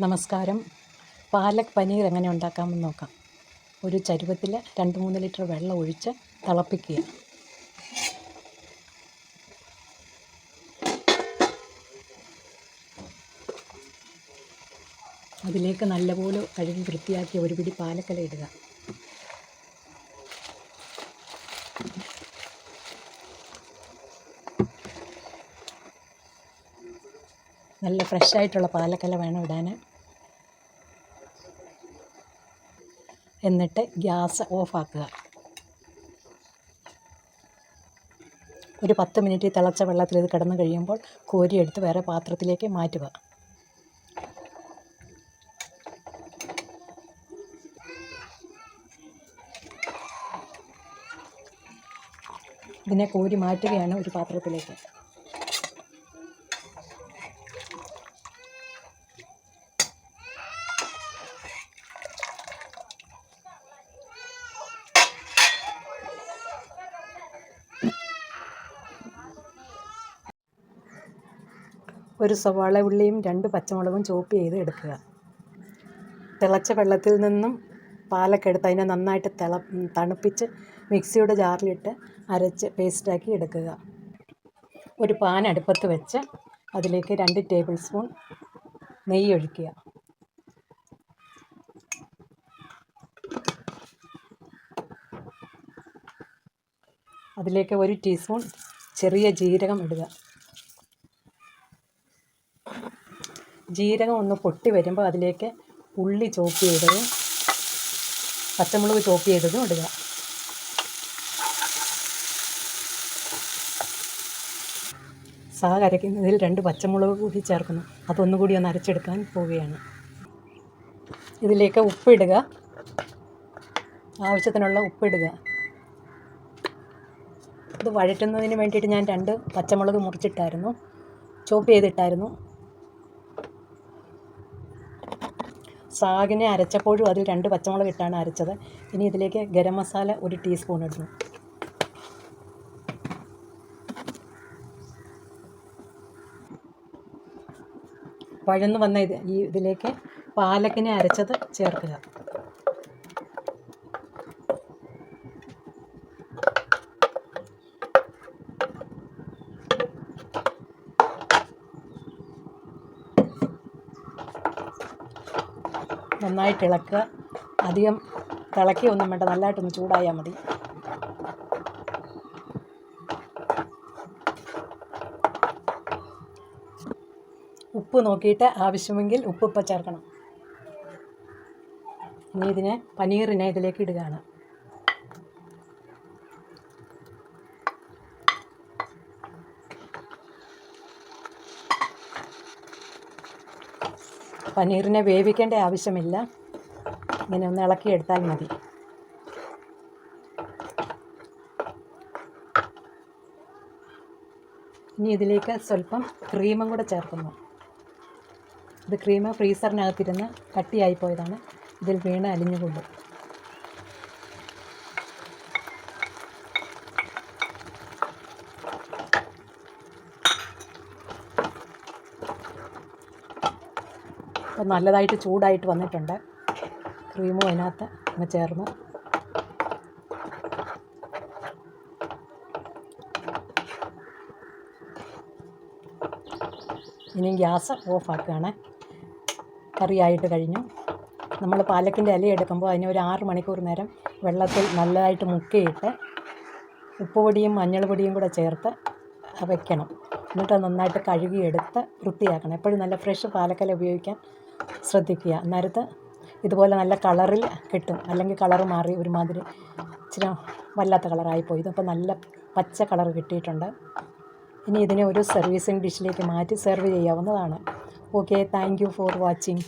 നമസ്കാരം. പാലക് പനീർ എങ്ങനെ ഉണ്ടാക്കാമെന്ന് നോക്കാം. ഒരു ചരുവത്തിൽ 2-3 ലിറ്റർ വെള്ളം ഒഴിച്ച് തിളപ്പിക്കുക. അതിലേക്ക് നല്ലപോലെ കഴുകി വൃത്തിയാക്കി ഒരു പിടി പാലക്കല ഇടുക. നല്ല ഫ്രഷായിട്ടുള്ള പാലക്കല വേണം ഇടാൻ. എന്നിട്ട് ഗ്യാസ് ഓഫാക്കുക. ഒരു 10 മിനിറ്റ് തിളച്ച വെള്ളത്തിൽ ഇത് കിടന്ന് കഴിയുമ്പോൾ കോരിയെടുത്ത് വേറെ പാത്രത്തിലേക്ക് മാറ്റുക. ഇതിനെ കോരി മാറ്റുകയാണ് ഒരു പാത്രത്തിലേക്ക്. ഒരു സവാള ഉള്ളിയും 2 പച്ചമുളകും ചോപ്പ് ചെയ്ത് എടുക്കുക. തിളച്ച വെള്ളത്തിൽ നിന്നും പാലൊക്കെ എടുത്ത് അതിനെ നന്നായിട്ട് തണുപ്പിച്ച് മിക്സിയുടെ ജാറിലിട്ട് അരച്ച് പേസ്റ്റാക്കി എടുക്കുക. ഒരു പാൻ അടുപ്പത്ത് വെച്ച് അതിലേക്ക് 2 ടേബിൾ സ്പൂൺ നെയ്യ് ഒഴിക്കുക. അതിലേക്ക് 1 ടീസ്പൂൺ ചെറിയ ജീരകം ഇടുക. ജീരകം ഒന്ന് പൊട്ടി വരുമ്പോൾ അതിലേക്ക് ഉള്ളി ചോപ്പ് ചെയ്തതും പച്ചമുളക് ചോപ്പ് ചെയ്തതും ഇടുക. അരയ്ക്കുന്നതിൽ 2 പച്ചമുളക് കൂടി ചേർക്കുന്നു. അതൊന്നുകൂടി ഒന്ന് അരച്ചെടുക്കാൻ പോവുകയാണ്. ഇതിലേക്ക് ഉപ്പിടുക. ആവശ്യത്തിനുള്ള ഉപ്പിടുക. ഇത് വഴറ്റുന്നതിന് വേണ്ടിയിട്ട് ഞാൻ 2 പച്ചമുളക് മുറിച്ചിട്ടായിരുന്നു, ചോപ്പ് ചെയ്തിട്ടായിരുന്നു. സാഗിനെ അരച്ചപ്പോഴും അതിൽ 2 പച്ചമുളക് ഇട്ടാണ് അരച്ചത്. ഇനി ഇതിലേക്ക് ഗരം മസാല 1 ടീസ്പൂൺ ഇടുന്നു. വഴന്നു വന്ന ഇതിലേക്ക് പാലക്കിനെ അരച്ചത് ചേർക്കുക. നന്നായിട്ട് ഇളക്കുക. അധികം തിളക്കിയൊന്നും വേണ്ട, നല്ലതായിട്ടൊന്ന് ചൂടായാൽ മതി. ഉപ്പ് നോക്കിയിട്ട് ആവശ്യമെങ്കിൽ ഉപ്പ് ഇപ്പം ചേർക്കണം. ഇനി പനീറിനെ ഇതിലേക്ക് ഇടുകയാണ്. പനീറിനെ വേവിക്കേണ്ട ആവശ്യമില്ല, ഇങ്ങനെ ഒന്ന് ഇളക്കിയെടുത്താൽ മതി. ഇനി ഇതിലേക്ക് സ്വല്പം ക്രീമും കൂടെ ചേർക്കുന്നു. ഇത് ക്രീം ഫ്രീസറിനകത്തിരുന്ന് കട്ടിയായി പോയതാണ്, ഇതിൽ വീണ് അലിഞ്ഞുകൊള്ളും. അപ്പോൾ നല്ലതായിട്ട് ചൂടായിട്ട് വന്നിട്ടുണ്ട്. ക്രീമും അതിനകത്ത് അങ്ങ് ചേർന്നു. ഇനി ഗ്യാസ് ഓഫാക്കുകയാണ്. കറിയായിട്ട് കഴിഞ്ഞു. നമ്മൾ പാലക്കിൻ്റെ ഇല എടുക്കുമ്പോൾ അതിന് ഒരു 6 മണിക്കൂർ നേരം വെള്ളത്തിൽ നല്ലതായിട്ട് മുക്കിയിട്ട് ഉപ്പുപൊടിയും മഞ്ഞൾപ്പൊടിയും കൂടെ ചേർത്ത് വയ്ക്കണം. എന്നിട്ട് നന്നായിട്ട് കഴുകിയെടുത്ത് വൃത്തിയാക്കണം. എപ്പോഴും നല്ല ഫ്രഷ് പാലക്കല ഉപയോഗിക്കാൻ ശ്രദ്ധിക്കുക. അന്നേരത്ത് ഇതുപോലെ നല്ല കളറിൽ കിട്ടും. അല്ലെങ്കിൽ കളറ് മാറി ഒരുമാതിരി ഇച്ചിരി വല്ലാത്ത കളറായിപ്പോയി. ഇതിപ്പോൾ നല്ല പച്ച കളർ കിട്ടിയിട്ടുണ്ട്. ഇനി ഇതിനെ ഒരു സർവീസിങ് ഡിഷിലേക്ക് മാറ്റി സെർവ് ചെയ്യാവുന്നതാണ്. Okay, thank you for watching.